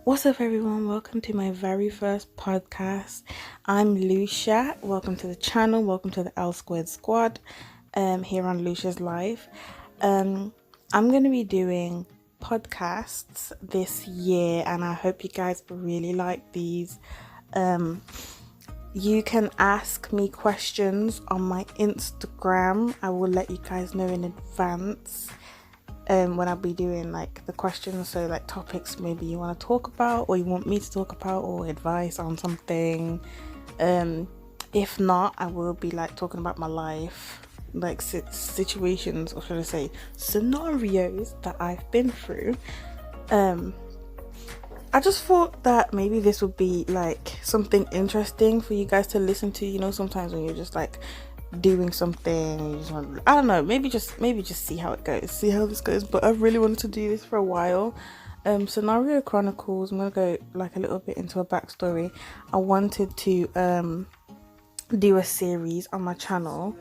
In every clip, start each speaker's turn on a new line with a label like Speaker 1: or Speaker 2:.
Speaker 1: What's up, everyone? Welcome to my very first podcast. I'm Lucia. Welcome to the channel. Welcome to the L Squared Squad. Here on Lucia's Life. I'm going to be doing podcasts this year, and I hope you guys really like these. You can ask me questions on my Instagram. I will let you guys know in advance when I'll be doing like the questions, so like topics maybe you want to talk about or you want me to talk about, or advice on something. If not, I will be like talking about my life, like situations, or should I say scenarios that I've been through. I just thought that maybe this would be like something interesting for you guys to listen to. You know, sometimes when you're just like doing something, you just want, I don't know, maybe just see how it goes, see how this goes. But I've really wanted to do this for a while. Scenario Chronicles, I'm gonna go like a little bit into a backstory. I wanted to do a series on my channel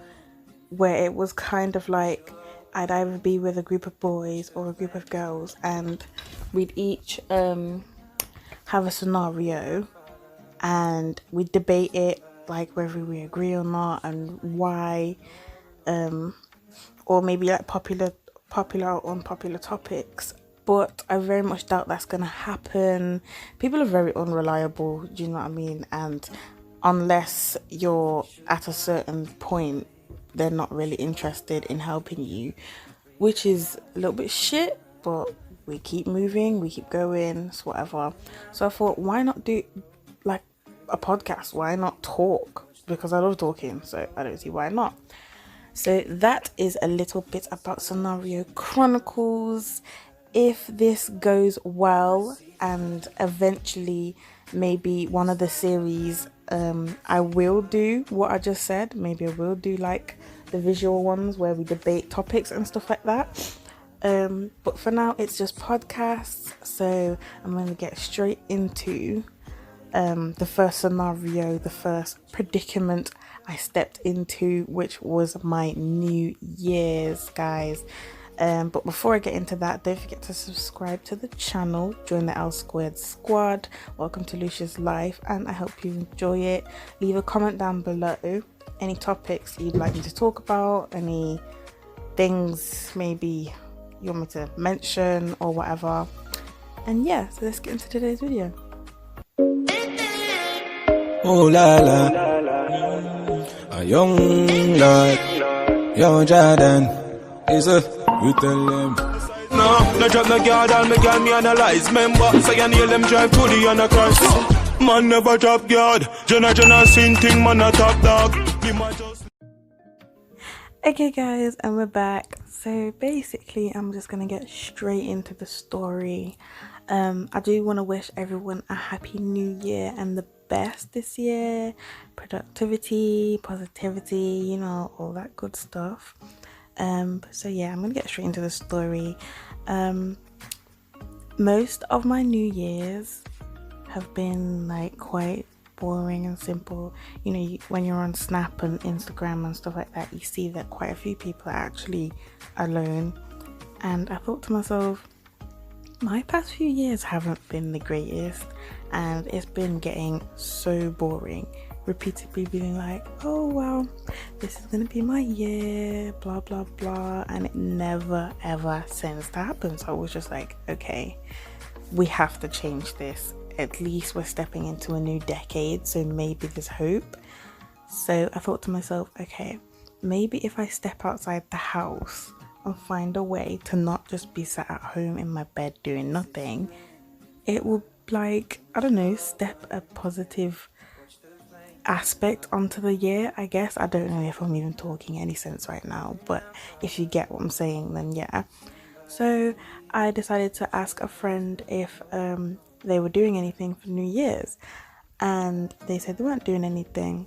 Speaker 1: where it was kind of like I'd either be with a group of boys or a group of girls, and we'd each have a scenario and we debate it, like whether we agree or not and why, or maybe like popular or unpopular topics. But I very much doubt that's gonna happen. People are very unreliable, do you know what I mean? And unless you're at a certain point, they're not really interested in helping you, which is a little bit shit, but we keep moving, we keep going, it's whatever. So I thought, why not do like a podcast? Why not talk? Because I love talking, so I don't see why not. So that is a little bit about Scenario Chronicles. If this goes well, and eventually maybe one of the series, I will do what I just said. Maybe I will do like the visual ones where we debate topics and stuff like that. But for now, it's just podcasts. So I'm going to get straight into the first scenario, the first predicament I stepped into, which was my New Year's, guys. But before I get into that, don't forget to subscribe to the channel, join the L Squared Squad. Welcome to Lucia's Life, and I hope you enjoy it. Leave a comment down below, any topics you'd like me to talk about, any things maybe you want me to mention or whatever. And yeah, so let's get into today's video.
Speaker 2: Oh la la, a young lad, young Jordan, is a you tell them. No drop no guard, all me girl me analyze. Member, say you nail them drive to the on a cross. Man never drop guard, Jenna seen thing, man a top dog.
Speaker 1: Okay guys, and we're back. So basically I'm just gonna get straight into the story. I do want to wish everyone a happy new year and the best this year. Productivity, positivity, you know, all that good stuff. So yeah, I'm gonna get straight into the story. Most of my New Year's have been like quite boring and simple. You know, when you're on Snap and Instagram and stuff like that, you see that quite a few people are actually alone. And I thought to myself, my past few years haven't been the greatest, and it's been getting so boring, repeatedly being like, oh well, this is gonna be my year, blah blah blah, and it never ever seems to happen. So I was just like, okay, we have to change this. At least we're stepping into a new decade, so maybe there's hope. So I thought to myself, okay, maybe if I step outside the house and find a way to not just be sat at home in my bed doing nothing, it will, like, I don't know, step a positive aspect onto the year, I guess. I don't know if I'm even talking any sense right now, but if you get what I'm saying, then yeah. So I decided to ask a friend if they were doing anything for New Year's, and they said they weren't doing anything.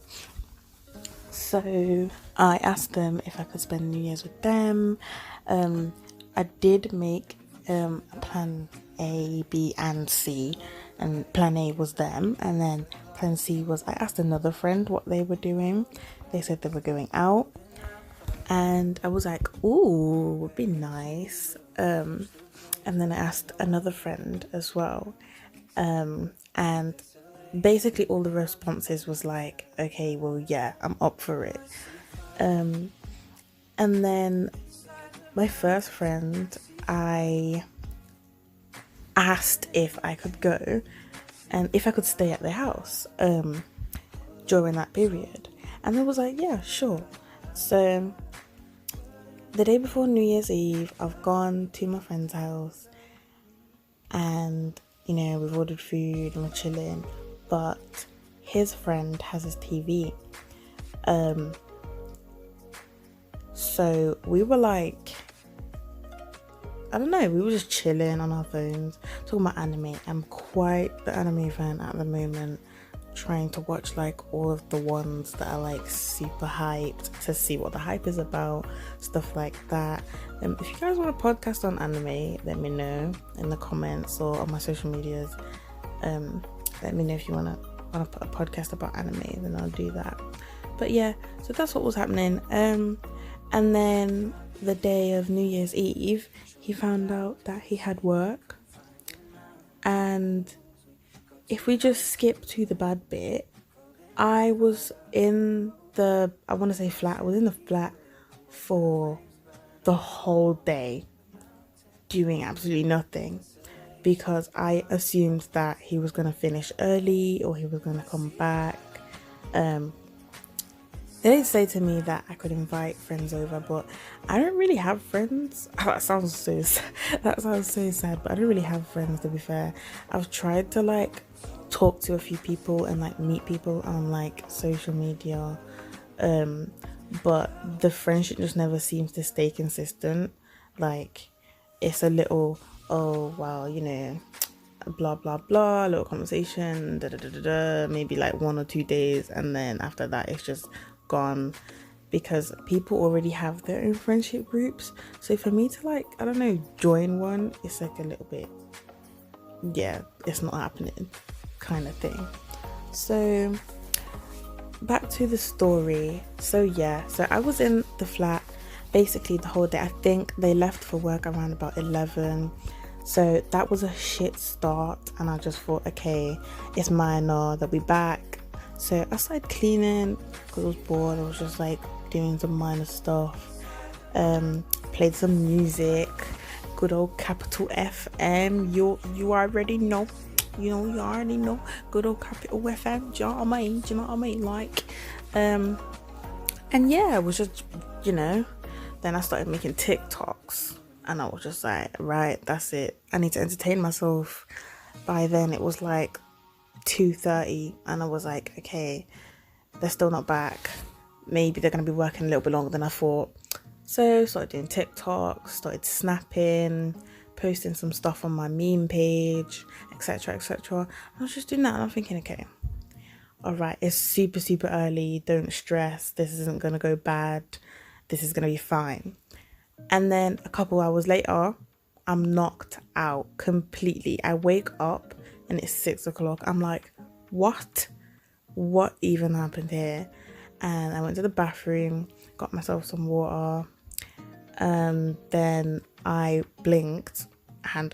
Speaker 1: So I asked them if I could spend New Year's with them. I did make a plan A, B, and C, and plan A was them, and then plan C was I asked another friend what they were doing. They said they were going out, and I was like, ooh, would be nice. And then I asked another friend as well, And basically all the responses was like, okay, well, yeah, I'm up for it. And then my first friend, I asked if I could go and if I could stay at their house during that period. And they was like, yeah, sure. So the day before New Year's Eve, I've gone to my friend's house and, we've ordered food and we're chilling. But his friend has his TV. So we were like, I don't know, we were just chilling on our phones, talking about anime. I'm quite the anime fan at the moment, trying to watch like all of the ones that are like super hyped to see what the hype is about, stuff like that. If you guys want a podcast on anime, let me know in the comments or on my social medias. Let me know if you want to put a podcast about anime, then I'll do that. But yeah, so that's what was happening. And then the day of New Year's Eve, he found out that he had work. And if we just skip to the bad bit, I was in the flat for the whole day doing absolutely nothing, because I assumed that he was going to finish early or he was going to come back. They did say to me that I could invite friends over, but I don't really have friends. That sounds so sad, but I don't really have friends, to be fair. I've tried to like talk to a few people and like meet people on like social media, but the friendship just never seems to stay consistent. Like, it's a little, oh wow, blah blah blah, a little conversation, maybe like 1 or 2 days, and then after that it's just gone, because people already have their own friendship groups. So for me to like, I don't know, join one, it's like a little bit, yeah, it's not happening kind of thing. So back to the story. So I was in the flat basically the whole day. I think they left for work around about 11. So that was a shit start, and I just thought, okay, it's minor, they'll be back. So I started cleaning because I was bored. I was just like doing some minor stuff. Played some music, good old Capital FM. You already know. You already know. Good old Capital FM. Do you know what I mean? Like, and yeah, it was just, then I started making TikToks. And I was just like, right, that's it. I need to entertain myself. By then it was like 2:30, and I was like, okay, they're still not back. Maybe they're going to be working a little bit longer than I thought. So started doing TikToks, started snapping, posting some stuff on my meme page, etc. I was just doing that, and I'm thinking, okay, all right, it's super, super early. Don't stress. This isn't going to go bad. This is going to be fine. And then a couple hours later, I'm knocked out completely. I wake up and it's 6 o'clock. I'm like, what even happened here? And I went to the bathroom, got myself some water, then I blinked and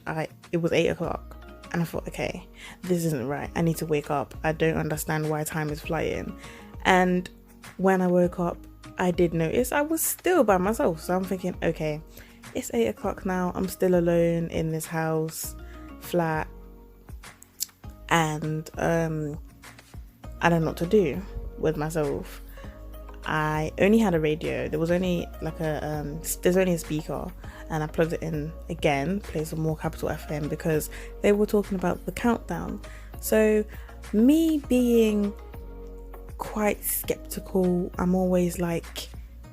Speaker 1: it was 8 o'clock, and I thought, okay, this isn't right. I need to wake up. I don't understand why time is flying. And when I woke up, I did notice I was still by myself. So I'm thinking, okay, it's 8 o'clock now. I'm still alone in this house, flat, and I don't know what to do with myself. I only had a radio. There was only like there's only a speaker, and I plugged it in again, played some more Capital FM because they were talking about the countdown. So me being quite skeptical, I'm always like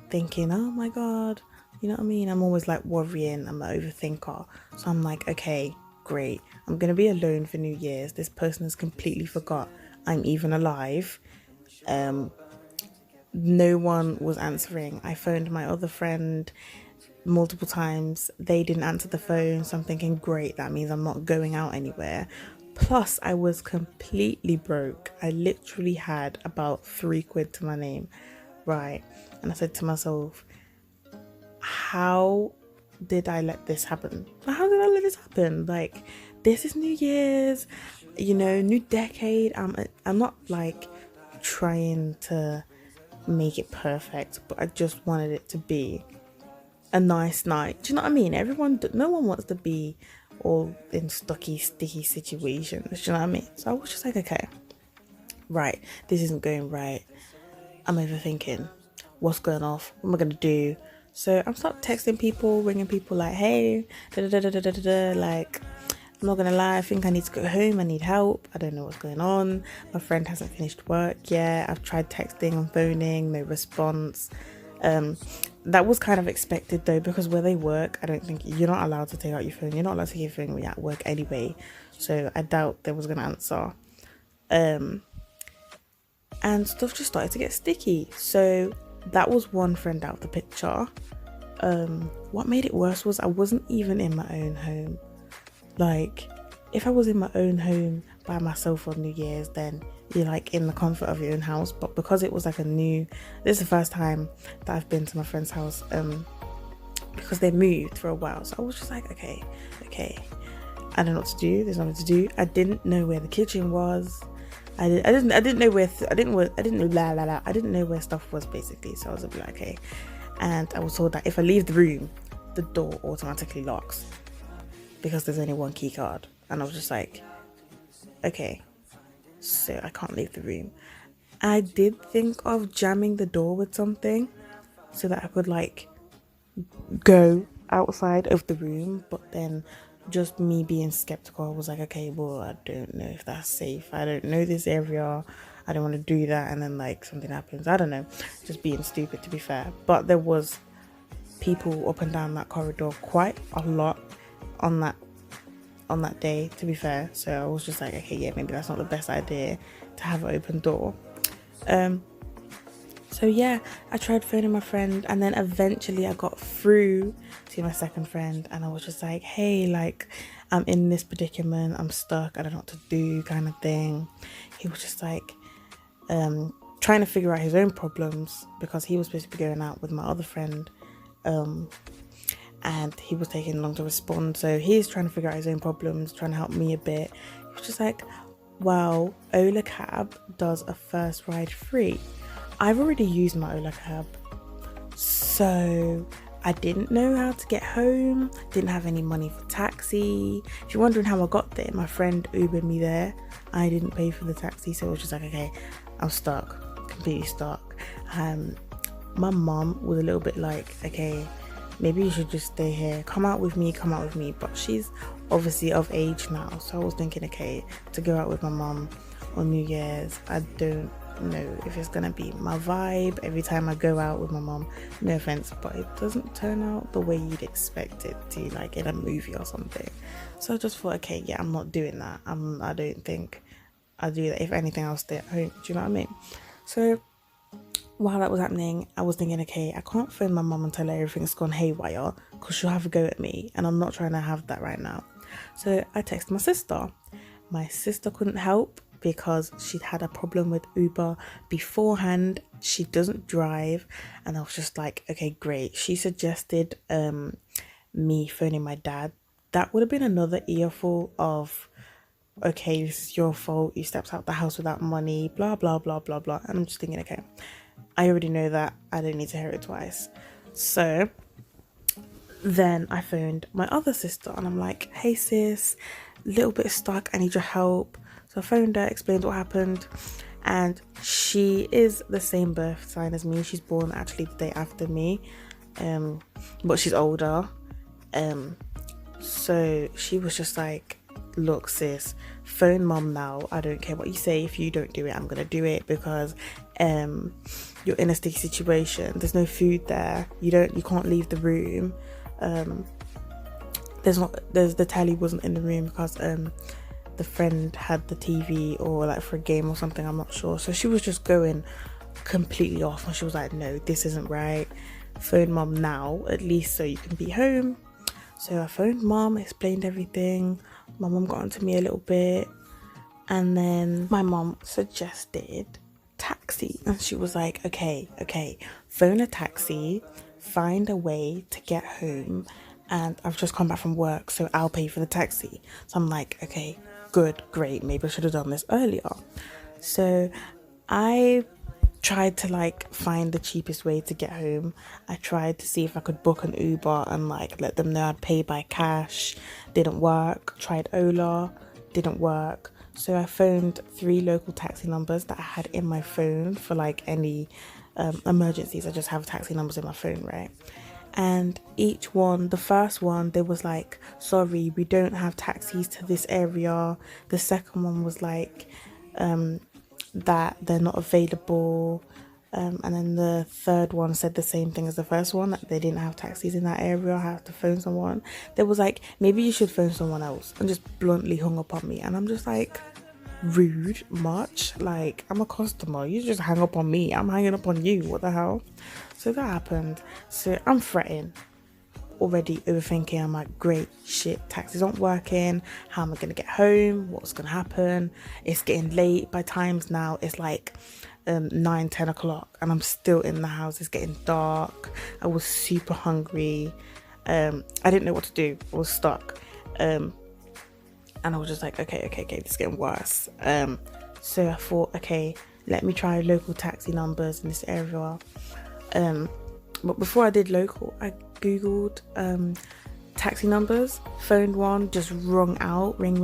Speaker 1: thinking, oh my god, you know what I mean? I'm always like worrying. I'm an overthinker. So I'm like, okay, great. I'm gonna be alone for New Year's. This person has completely forgot I'm even alive. No one was answering. I phoned my other friend multiple times. They didn't answer the phone. So I'm thinking, great, that means I'm not going out anywhere. Plus, I was completely broke. I literally had about £3 to my name, right? And I said to myself, how did I let this happen? How did I let this happen? Like, this is New Year's. you know, new decade. I'm not like trying to make it perfect, but I just wanted it to be a nice night. Do you know what I mean? No one wants to be all in sticky situations. Do you know what I mean? So I was just like, okay, right, this isn't going right. I'm overthinking. What's going off? What am I gonna do? So I'm start texting people, ringing people like, hey, da da da da da da da. Like, I'm not gonna lie, I think I need to go home. I need help. I don't know what's going on. My friend hasn't finished work yet. I've tried texting and phoning, no response. That was kind of expected though, because where they work, I don't think you're not allowed to take out your phone. You're not allowed to take your phone when you're at work anyway. So I doubt they was gonna answer. And stuff just started to get sticky. So that was one friend out of the picture. What made it worse was I wasn't even in my own home. Like, if I was in my own home by myself on New Year's, then you're like in the comfort of your own house. But because it was like this is the first time that I've been to my friend's house, because they moved for a while. So I was just like, okay, I don't know what to do. There's nothing to do. I didn't know where the kitchen was. I didn't know where stuff was, basically. So I was a bit like, okay. And I was told that if I leave the room, the door automatically locks because there's only one key card. And I was just like, okay, so I can't leave the room. I did think of jamming the door with something so that I could like go outside of the room, but then just me being skeptical, I was like, okay, well, I don't know if that's safe. I don't know this area. I don't want to do that. And then like something happens. I don't know. Just being stupid, to be fair. But there was people up and down that corridor quite a lot on that day, to be fair. So I was just like, okay, yeah, maybe that's not the best idea to have an open door. So yeah, I tried phoning my friend, and then eventually I got through to my second friend, and I was just like, hey, like, I'm in this predicament, I'm stuck, I don't know what to do, kind of thing. He was just like trying to figure out his own problems, because he was supposed to be going out with my other friend, and he was taking long to respond. So he's trying to figure out his own problems, trying to help me a bit. He was just like, wow, Ola Cab does a first ride free. I've already used my Ola Cab, so I didn't know how to get home, didn't have any money for taxi. If you're wondering how I got there, my friend Ubered me there. I didn't pay for the taxi, so it was just like, okay, I'm stuck, completely stuck. My mom was a little bit like, okay, maybe you should just stay here, come out with me, but she's obviously of age now, so I was thinking, okay, to go out with my mom on New Year's, I don't know if it's gonna be my vibe every time I go out with my mom. No offense, but it doesn't turn out the way you'd expect it to, like in a movie or something. So I just thought, okay, yeah, I'm not doing that. I don't think I'll do that. If anything, I'll stay at home. Do you know what I mean? So while that was happening, I was thinking, okay, I can't phone my mom and tell her everything's gone haywire, because she'll have a go at me, and I'm not trying to have that right now. So I texted my sister. My sister couldn't help because she'd had a problem with Uber beforehand. She doesn't drive, and I was just like, okay, great. She suggested me phoning my dad. That would have been another earful of, okay, this is your fault, you stepped out the house without money, blah blah blah blah blah. And I'm just thinking, okay, I already know that, I don't need to hear it twice. So then I phoned my other sister, and I'm like, hey sis, little bit stuck, I need your help. So I phoned her, explained what happened, and she is the same birth sign as me. She's born actually the day after me, but she's older. So she was just like, look sis, phone mom now. I don't care what you say. If you don't do it, I'm gonna do it, because you're in a sticky situation. There's no food there. You can't leave the room. The telly wasn't in the room because the friend had the TV, or like for a game or something, I'm not sure. So she was just going completely off, and she was like, no, this isn't right, phone mom now, at least so you can be home. So I phoned mom, explained everything. My mom got onto me a little bit, and then my mom suggested taxi, and she was like, okay, phone a taxi, find a way to get home, and I've just come back from work, so I'll pay for the taxi. So I'm like, okay, good, great, maybe I should have done this earlier. So I tried to like find the cheapest way to get home. I tried to see if I could book an Uber and like let them know I'd pay by cash. Didn't work. Tried Ola, didn't work. So I phoned 3 local taxi numbers that I had in my phone for like any emergencies. I just have taxi numbers in my phone, right? And each one, the first one, they was like, sorry, we don't have taxis to this area. The second one was like, that they're not available, and then the third one said the same thing as the first one, that they didn't have taxis in that area. I have to phone someone. There was like, maybe you should phone someone else, and just bluntly hung up on me. And I'm just like, rude much? Like, I'm a customer, you just hang up on me, I'm hanging up on you, what the hell? So that happened. So I'm fretting, already overthinking. I'm like, great, shit, taxis aren't working. How am I gonna get home? What's gonna happen? It's getting late. By times now, it's like 9-10 o'clock and I'm still in the house. It's getting dark. I was super hungry. I didn't know what to do. I was stuck. And I was just like, okay, this is getting worse. So I thought, okay, let me try local taxi numbers in this area. But before I did local, I googled taxi numbers, phoned one, just rung out, ring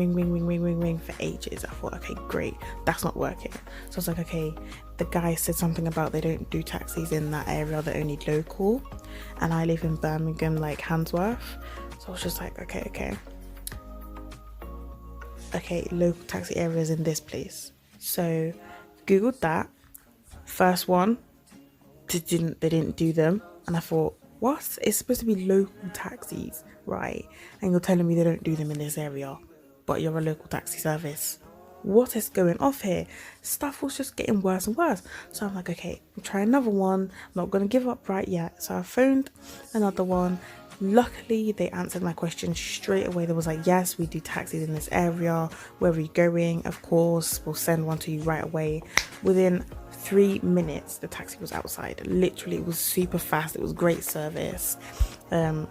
Speaker 1: for ages. I thought, okay, great, that's not working. So I was like, okay, the guy said something about they don't do taxis in that area, they're only local, and I live in Birmingham, like Handsworth. So I was just like, okay, local taxi areas in this place. So googled that. First one, they didn't do them, and I thought, what? It's supposed to be local taxis, right? And you're telling me they don't do them in this area, but you're a local taxi service. What is going off here? Stuff was just getting worse and worse. So I'm like, okay, I'll try another one. I'm not gonna give up right yet. So I phoned another one. Luckily, they answered my question straight away. They was like, yes, we do taxis in this area. Where are you going? Of course, we'll send one to you right away. Within 3 minutes, the taxi was outside. Literally, it was super fast. It was great service. So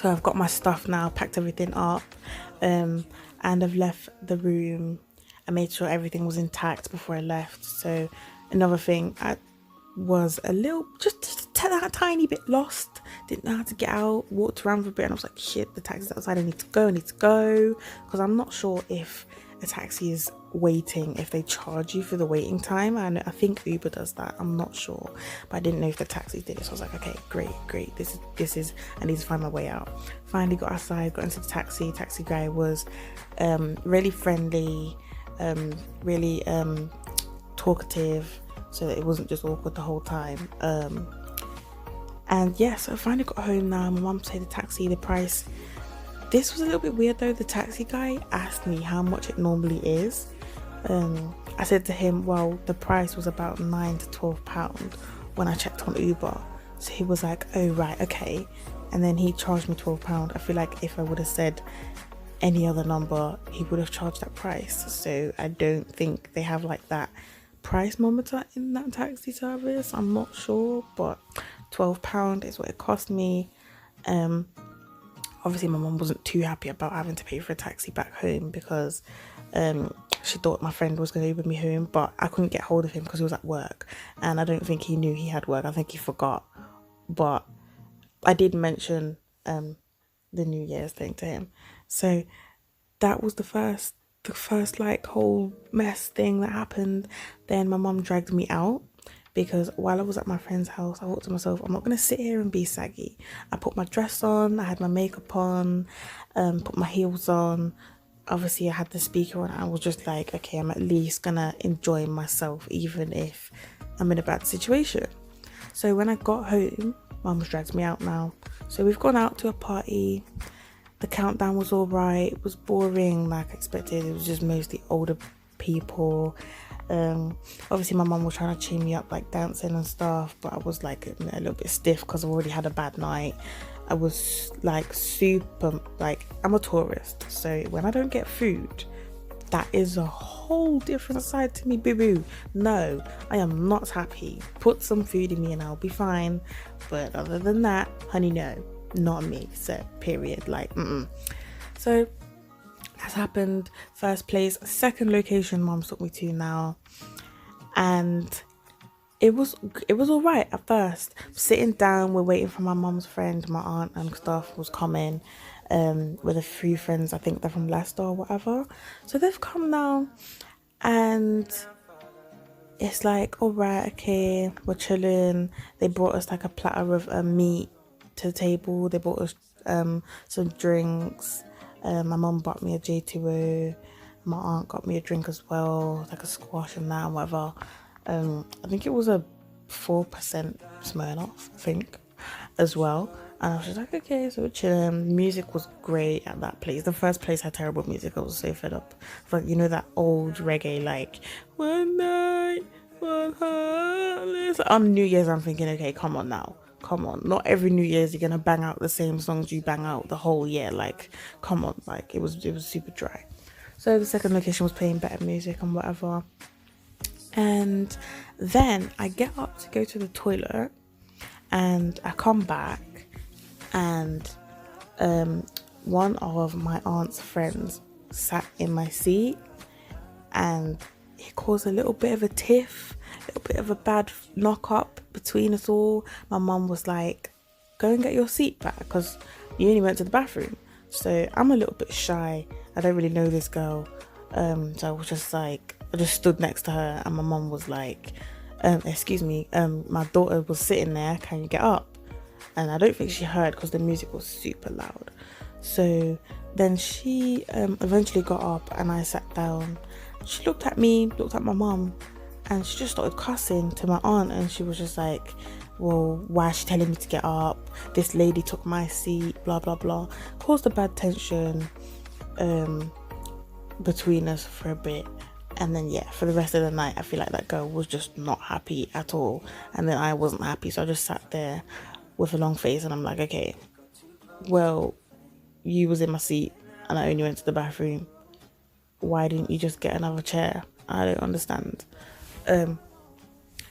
Speaker 1: I've got my stuff now, packed everything up, and I've left the room. I made sure everything was intact before I left. So another thing, I was a little, just that tiny bit lost. Didn't know how to get out. Walked around for a bit, and I was like, shit, the taxi's outside. I need to go. Because I'm not sure if a taxi is waiting, if they charge you for the waiting time. And I think Uber does that, I'm not sure, but I didn't know if the taxis did it. So I was like, okay, great, this is I need to find my way out. Finally got outside, got into the taxi guy was really friendly, really talkative, so that it wasn't just awkward the whole time. And yeah, so I finally got home now. My mum said the price. This was a little bit weird though. The taxi guy asked me how much it normally is. I said to him, well, the price was about £9 to £12 when I checked on Uber. So he was like, oh right, okay. And then he charged me £12. I feel like if I would have said any other number, he would have charged that price. So I don't think they have like that price monitor in that taxi service. I'm not sure, but £12 is what it cost me. Obviously my mum wasn't too happy about having to pay for a taxi back home, because she thought my friend was going to Uber me home, but I couldn't get hold of him because he was at work, and I don't think he knew he had work. I think he forgot. But I did mention the New Year's thing to him. So that was the first like whole mess thing that happened. Then my mum dragged me out, because while I was at my friend's house, I thought to myself, I'm not going to sit here and be saggy. I put my dress on, I had my makeup on, put my heels on. Obviously, I had the speaker on. I was just like, okay, I'm at least going to enjoy myself, even if I'm in a bad situation. So when I got home, Mum's dragged me out now. So we've gone out to a party. The countdown was all right. It was boring like I expected. It was just mostly older people. Obviously my mum was trying to cheer me up, like dancing and stuff, but I was like a little bit stiff because I've already had a bad night. I was like super, like, I'm a tourist, so when I don't get food, that is a whole different side to me, boo-boo. No, I am not happy. Put some food in me and I'll be fine, but other than that, honey, no, not me. So period. Like, So That's happened. First place. Second location mom took me to now, and it was all right at first. Sitting down, we're waiting for my mom's friend, my aunt and stuff was coming, with a few friends. I think they're from Leicester or whatever. So they've come now, and it's like, all right, okay, we're chilling. They brought us like a platter of meat to the table. They brought us some drinks. My mum bought me a J2O. My aunt got me a drink as well, like a squash and that, whatever. I think it was a 4% Smirnoff, I think, as well. And I was just like, okay, so we're chilling. Music was great at that place. The first place had terrible music. I was so fed up. Like, you know, that old reggae, like, one night, one heartless. On New Year's, I'm thinking, okay, come on now. Come on. Not every New Year's you're going to bang out the same songs you bang out the whole year. Like, come on. Like, it was super dry. So the second location was playing better music and whatever. And then I get up to go to the toilet, and I come back, and one of my aunt's friends sat in my seat, and it caused a little bit of a tiff, a little bit of a bad knock up between us all. My mum was like, go and get your seat back because you only went to the bathroom. So I'm a little bit shy. I don't really know this girl. So I was just like, I just stood next to her, and my mum was like, excuse me, my daughter was sitting there, can you get up? And I don't think she heard because the music was super loud. So then she eventually got up, and I sat down. She looked at me, looked at my mum, and she just started cussing to my aunt, and she was just like, well, why is she telling me to get up? This lady took my seat, blah blah blah. Caused a bad tension between us for a bit. And then yeah, for the rest of the night I feel like that girl was just not happy at all, and then I wasn't happy, so I just sat there with a long face, and I'm like, okay, well, you was in my seat and I only went to the bathroom. Why didn't you just get another chair? I don't understand. And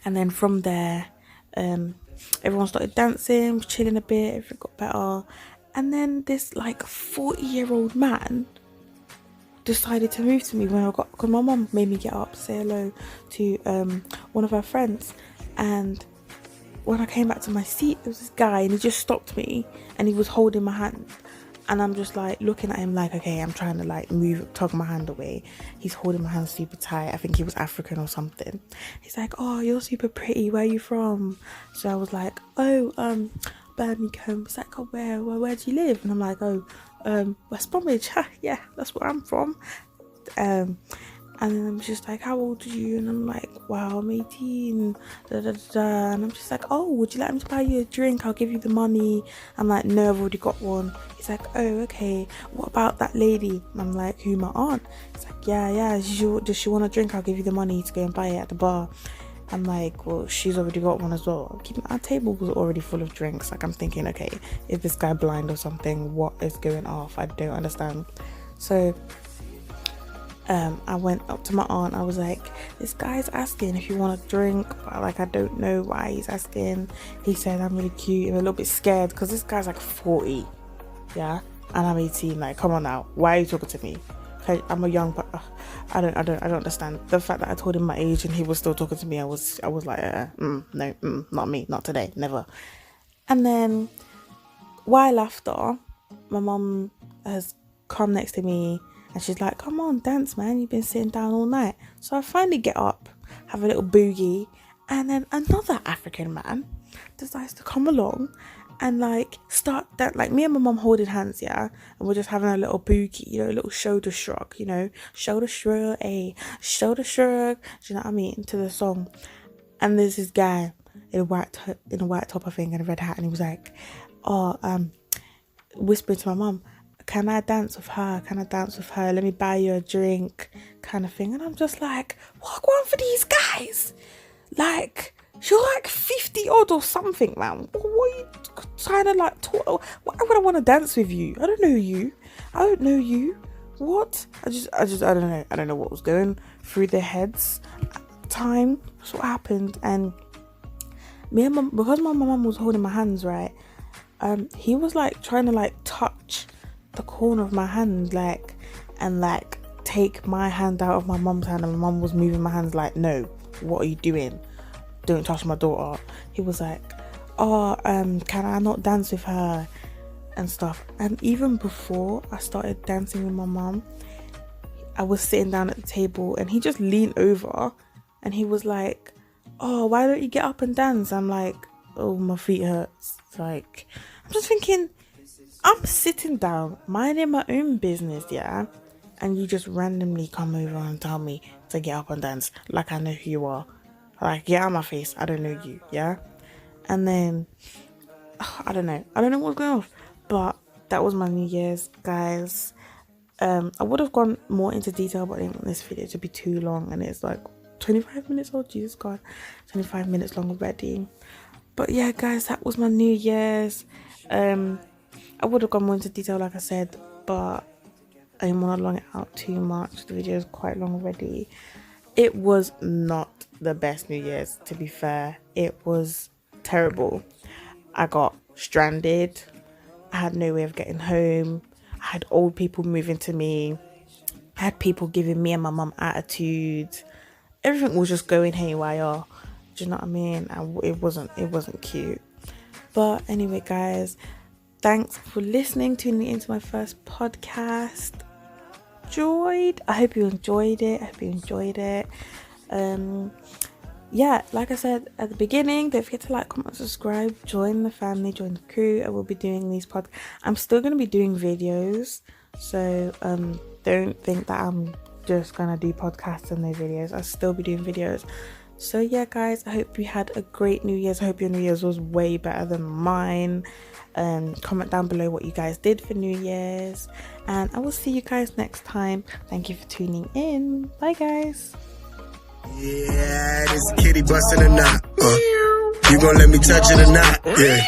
Speaker 1: then from there, everyone started dancing, chilling a bit, everything got better. And then this like 40-year-old man decided to move to me when I got, because my mum made me get up to say hello to one of her friends. And when I came back to my seat, there was this guy, and he just stopped me, and he was holding my hand. And I'm just like looking at him like, okay, I'm trying to like tug my hand away. He's holding my hand super tight. I think he was African or something. He's like, oh, you're super pretty. Where are you from? So I was like, oh, Birmingham. He's like, oh, where do you live? And I'm like, oh, West Bromwich. Yeah, that's where I'm from. And then I'm just like, how old are you? And I'm like, wow, I'm 18. Da, da, da, da. And I'm just like, oh, would you like me to buy you a drink? I'll give you the money. I'm like, no, I've already got one. He's like, oh, okay. What about that lady? And I'm like, who, my aunt? He's like, yeah. Does she want a drink? I'll give you the money to go and buy it at the bar. I'm like, well, she's already got one as well. Our table was already full of drinks. Like, I'm thinking, okay, is this guy blind or something? What is going off? I don't understand. So I went up to my aunt. I was like, this guy's asking if you want a drink, but like, I don't know why he's asking. He said I'm really cute. I'm a little bit scared because this guy's like 40, yeah, and I'm 18. Like, come on now, why are you talking to me? I'm a young, but I don't understand the fact that I told him my age and he was still talking to me. I was like, no, not me, not today, never. And then while after, my mum has come next to me. And she's like, come on, dance, man. You've been sitting down all night. So I finally get up, have a little boogie. And then another African man decides to come along and like start that, like me and my mum holding hands, yeah. And we're just having a little boogie, you know, a little shoulder shrug, you know. Shoulder shrug, shoulder shrug. Do you know what I mean? To the song. And there's this guy in a white top, I think, and a red hat. And he was like, whispering to my mum, can I dance with her? Let me buy you a drink, kind of thing. And I'm just like, what going on for these guys? Like, you're like 50 odd or something, man. What are you trying to like talk? Why would I want to dance with you? I don't know you. What? I don't know. I don't know what was going through their heads at the time. That's what happened. And me and because my mum was holding my hands, right? He was like trying to like touch the corner of my hand, like, and like take my hand out of my mum's hand, and my mum was moving my hands like, no, what are you doing? Don't touch my daughter. He was like, oh, can I not dance with her and stuff? And even before I started dancing with my mum, I was sitting down at the table and he just leaned over and he was like, oh, why don't you get up and dance? I'm like, oh, my feet hurts. It's like, I'm just thinking, I'm sitting down minding my own business, yeah, and you just randomly come over and tell me to get up and dance like I know who you are. Like, get out of my face, I don't know you, yeah. And then I don't know what's going on, but that was my New Year's, guys. I would have gone more into detail, but I didn't want this video to be too long, and it's like 25 minutes old. Jesus God, 25 minutes long already. But yeah, guys, that was my New Year's. I would have gone more into detail, like I said, but I didn't want to long it out too much. The video is quite long already. It was not the best New Year's, to be fair. It was terrible. I got stranded. I had no way of getting home. I had old people moving to me. I had people giving me and my mum attitude. Everything was just going haywire. Do you know what I mean? And it wasn't cute. But anyway, guys, thanks for listening, tuning into my first podcast. I hope you enjoyed it. Yeah, like I said at the beginning, don't forget to like, comment, subscribe, join the family, join the crew. I will be doing these podcasts. I'm still going to be doing videos, so don't think that I'm just going to do podcasts and no videos. I'll still be doing videos. So yeah, guys, I hope you had a great New Year's. I hope your New Year's was way better than mine. Comment down below what you guys did for New Year's, and I will see you guys next time. Thank you for tuning in. Bye, guys.
Speaker 3: Yeah, this kitty busting a knot. You gon' let me touch it or not? Yeah,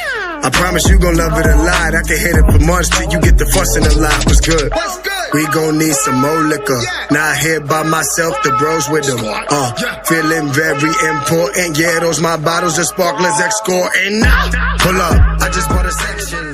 Speaker 3: I promise you gon' love it a lot. I can hit it for months till you get the fussing a lot. What's good? We gon' need some more liquor. Not here by myself, the bros with them. Feeling very important. Yeah, those my bottles of Sparklers escorting. Pull up, I just bought a section.